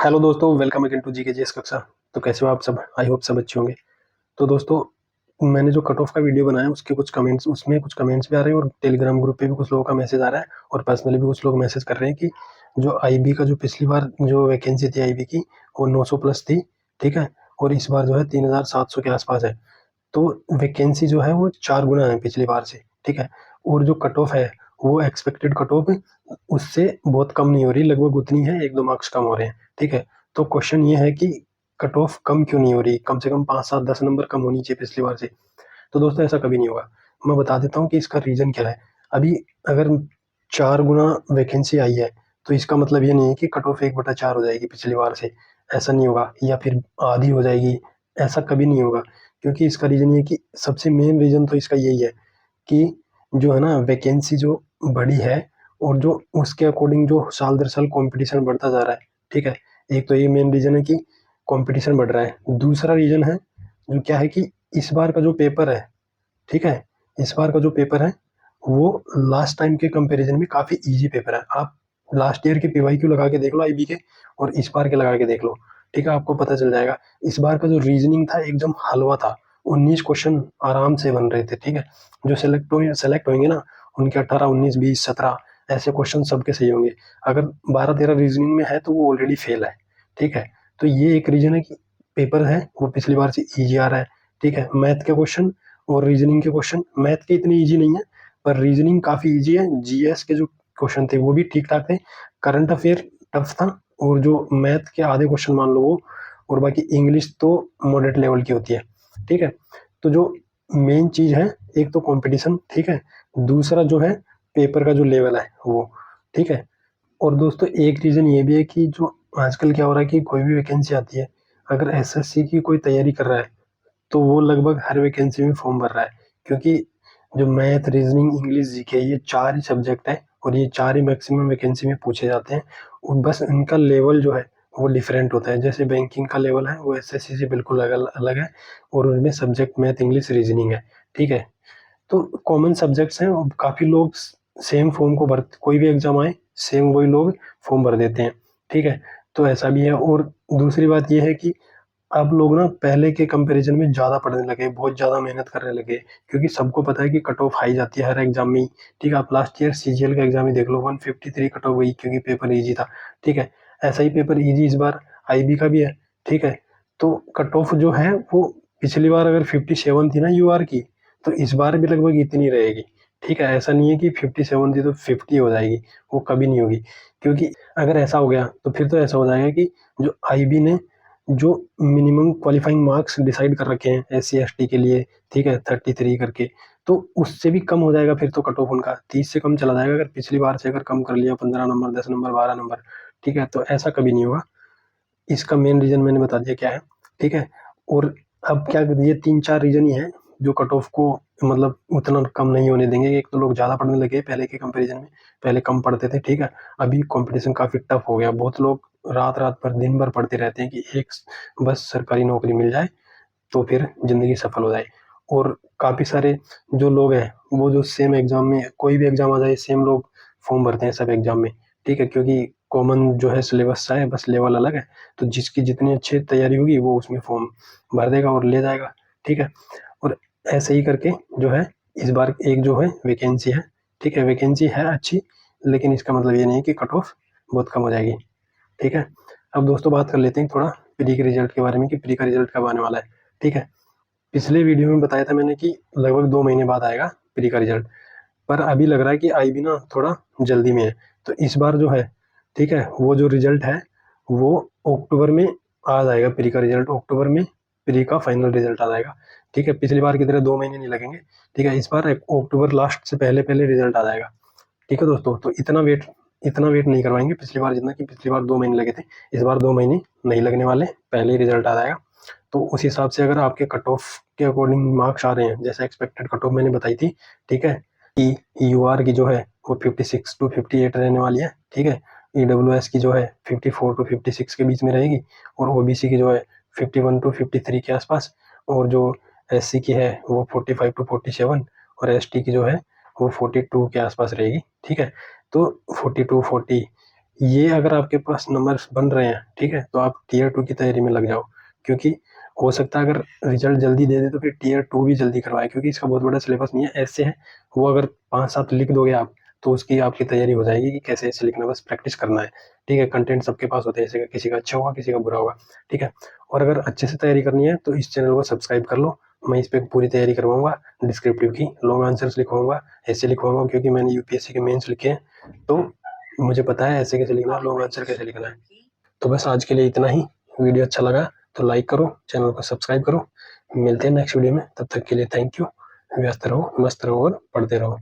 Hello दोस्तों, welcome again to GK GS कक्षा। तो कैसे हो आप सब? आई होप सब अच्छे होंगे। तो दोस्तों, मैंने जो कट ऑफ का वीडियो बनाया उसके कुछ कमेंट्स, उसमें कुछ कमेंट्स भी आ रहे हैं और टेलीग्राम ग्रुप पे भी कुछ लोगों का मैसेज आ रहा है और पर्सनली भी कुछ लोग मैसेज कर रहे हैं कि जो आईबी का जो पिछली बार जो वैकेंसी थी आईबी की वो 900 प्लस थी, ठीक है, और इस बार जो है 3700 के आसपास है। तो वैकेंसी जो है वो 4 गुना है पिछली बार से, ठीक है। और जो कट ऑफ है वो एक्सपेक्टेड कट ऑफ उससे बहुत कम नहीं हो रही, लगभग उतनी है, 1-2 मार्क्स कम हो रहे हैं, ठीक है। तो क्वेश्चन ये है कि कट ऑफ कम क्यों नहीं हो रही? कम से कम 5-7-10 नंबर कम होनी चाहिए पिछली बार से। तो दोस्तों, ऐसा कभी नहीं होगा। मैं बता देता हूँ कि इसका रीजन क्या है। अभी अगर 4 गुना वैकेंसी आई है तो इसका मतलब ये नहीं है कि कट ऑफ 1/4 हो जाएगी पिछली बार से। ऐसा नहीं होगा, या फिर आधी हो जाएगी, ऐसा कभी नहीं होगा। क्योंकि इसका रीजन ये कि सबसे मेन रीजन तो इसका यही है कि जो है ना, वैकेंसी जो बढ़ी है और जो उसके अकॉर्डिंग जो साल दर साल कंपटीशन बढ़ता जा रहा है, ठीक है। एक तो ये मेन रीजन है कि कंपटीशन बढ़ रहा है। दूसरा रीजन है जो क्या है कि इस बार का जो पेपर है, ठीक है, इस बार का जो पेपर है वो लास्ट टाइम के कंपैरिजन में काफी इजी पेपर है। आप लास्ट ईयर के पीवाईक्यू लगा के देख लो आईबी के और इस बार के लगा के देख लो, ठीक है, आपको पता चल जाएगा। इस बार का जो रीजनिंग था एकदम हलवा था। 19 क्वेश्चन आराम से बन रहे थे, ठीक है। जो सेलेक्ट होंगे ना, उनके 18, 19, 20, 17 ऐसे क्वेश्चन सबके सही होंगे। अगर 12-13 रीजनिंग में है तो वो ऑलरेडी फेल है, ठीक है। तो ये एक रीजन है कि पेपर है वो पिछली बार से ईजी आ रहा है, ठीक है। मैथ के क्वेश्चन और रीजनिंग के क्वेश्चन, मैथ के इतने इजी नहीं है पर रीजनिंग काफी इजी है। जीएस के जो क्वेश्चन थे वो भी ठीक ठाक थे। करंट अफेयर टफ था, और जो मैथ के आधे क्वेश्चन मान लो वो, और बाकी इंग्लिश तो मॉडरेट लेवल की होती है, ठीक है। तो जो मेन चीज है, एक तो कंपटीशन, ठीक है, दूसरा जो है पेपर का जो लेवल है वो, ठीक है। और दोस्तों, एक रीजन ये भी है कि जो आजकल क्या हो रहा है कि कोई भी वैकेंसी आती है, अगर एसएससी की कोई तैयारी कर रहा है तो वो लगभग हर वैकेंसी में फॉर्म भर रहा है। क्योंकि जो मैथ, रीजनिंग, इंग्लिश, जीके, ये 4 ही सब्जेक्ट है और ये 4 ही मैक्सिमम वैकेंसी में पूछे जाते हैं। और बस इनका लेवल जो है वो डिफरेंट होता है। जैसे बैंकिंग का लेवल है वो एसएससी से बिल्कुल अलग अलग है, और उसमें सब्जेक्ट मैथ, इंग्लिश, रीजनिंग है, ठीक है। तो कॉमन सब्जेक्ट्स हैं और काफी लोग सेम फॉर्म को भर, कोई भी एग्जाम आए सेम वही लोग फॉर्म भर देते हैं, ठीक है। तो ऐसा भी है। और दूसरी बात यह है कि अब लोग ना पहले के कंपैरिजन में ज़्यादा पढ़ने लगे, बहुत ज़्यादा मेहनत करने लगे। क्योंकि सबको पता है कि कट ऑफ हाई जाती है हर एग्जाम में ही, ठीक है। आप लास्ट ईयर सीजीएल का एग्जाम ही देख लो, 153 कट ऑफ गई क्योंकि पेपर इजी था, ठीक है। ऐसा ही पेपर इजी इस बार आईबी का भी है, ठीक है। तो कट ऑफ जो है वो पिछली बार अगर 57 थी ना यूआर की, तो इस बार भी लगभग इतनी रहेगी, ठीक है। ऐसा नहीं है कि 57 थी तो 50 हो जाएगी, वो कभी नहीं होगी। क्योंकि अगर ऐसा हो गया तो फिर तो ऐसा हो जाएगा कि जो आईबी ने जो मिनिमम क्वालिफाइंग मार्क्स डिसाइड कर रखे हैं एस सी एस टी के लिए, ठीक है, 33 करके, तो उससे भी कम हो जाएगा फिर तो कट ऑफ उनका 30 से कम चला जाएगा। अगर पिछली बार से अगर कम कर लिया 15 नंबर, 10 नंबर, 12 नंबर, ठीक है, तो ऐसा कभी नहीं होगा। इसका मेन रीजन मैंने बता दिया क्या है, ठीक है। और अब क्या, ये 3-4 रीजन ही है जो कट ऑफ को मतलब उतना कम नहीं होने देंगे। एक तो लोग ज्यादा पढ़ने लगे पहले के कंपैरिजन में, पहले कम पढ़ते थे, ठीक है। अभी कंपटीशन काफी टफ हो गया, बहुत लोग रात रात भर दिन भर पढ़ते रहते हैं कि एक बस सरकारी नौकरी मिल जाए तो फिर जिंदगी सफल हो जाए। और काफी सारे जो लोग हैं वो जो सेम एग्जाम में, कोई भी एग्जाम आ जाए सेम लोग फॉर्म भरते हैं सब एग्जाम में, ठीक है। क्योंकि कॉमन जो है सिलेबस सा है, बस लेवल अलग है। तो जिसकी जितनी अच्छी तैयारी होगी वो उसमें फॉर्म भर देगा और ले जाएगा, ठीक है। और ऐसे ही करके जो है इस बार एक जो है वैकेंसी है, ठीक है, वैकेंसी है अच्छी, लेकिन इसका मतलब ये नहीं है कि कट ऑफ बहुत कम हो जाएगी, ठीक है। अब दोस्तों, बात कर लेते हैं थोड़ा प्री के रिजल्ट के बारे में कि प्री का रिजल्ट कब आने वाला है, ठीक है। पिछले वीडियो में बताया था मैंने कि लगभग 2 महीने बाद आएगा प्री का रिजल्ट, पर अभी लग रहा है कि आईबी ना थोड़ा जल्दी में है। तो इस बार जो है, ठीक है, वो जो रिजल्ट है वो अक्टूबर में आ जाएगा। प्री का रिजल्ट अक्टूबर में, प्री का फाइनल रिजल्ट आ जाएगा, ठीक है। पिछली बार की तरह 2 महीने नहीं लगेंगे, ठीक है। इस बार अक्टूबर लास्ट से पहले पहले रिजल्ट आ जाएगा, ठीक है दोस्तों। तो इतना वेट नहीं करवाएंगे पिछली बार जितना कि पिछली बार 2 महीने लगे थे। इस बार 2 महीने नहीं लगने वाले, पहले ही रिजल्ट आ जाएगा। तो उस हिसाब से अगर आपके कट ऑफ के अकॉर्डिंग मार्क्स आ रहे हैं, जैसे एक्सपेक्टेड कट ऑफ मैंने बताई थी, ठीक है, कि यूआर की जो है वो 56 to 58 रहने वाली है, ठीक है। ईडब्ल्यूएस की जो है 54 to 56 के बीच में रहेगी, और ओबीसी की जो है 51 to 53 के आसपास, और जो एससी की है वो 45 to 47, और एसटी की जो है वो 42 के आसपास रहेगी, ठीक है। तो 42, 40 ये अगर आपके पास नंबर बन रहे हैं, ठीक है, तो आप टीयर 2 की तैयारी में लग जाओ, क्योंकि हो सकता है अगर रिजल्ट जल्दी दे दे तो फिर टीयर 2 भी जल्दी करवाए, क्योंकि इसका बहुत बड़ा सिलेबस नहीं है। ऐसे है वो अगर 5-7 लिख दोगे आप तो उसकी आपकी तैयारी हो जाएगी कि कैसे ऐसे लिखना, बस प्रैक्टिस करना है, ठीक है। कंटेंट सबके पास होते हैं, जैसे किसी का अच्छा होगा, किसी का बुरा होगा, ठीक है। और अगर अच्छे से तैयारी करनी है तो इस चैनल को सब्सक्राइब कर लो। मैं इस पर पूरी तैयारी करवाऊंगा, डिस्क्रिप्टिव की लॉन्ग आंसर्स लिखवाऊंगा, ऐसे लिखवाऊंगा, क्योंकि मैंने यूपीएससी के मेंस लिखे हैं, तो मुझे पता है ऐसे कैसे लिखना है, लॉन्ग आंसर कैसे लिखना है। तो बस आज के लिए इतना ही। वीडियो अच्छा लगा तो लाइक करो, चैनल को सब्सक्राइब करो। मिलते हैं नेक्स्ट वीडियो में, तब तक के लिए थैंक यू। व्यस्त रहो, मस्त रहो और पढ़ते रहो।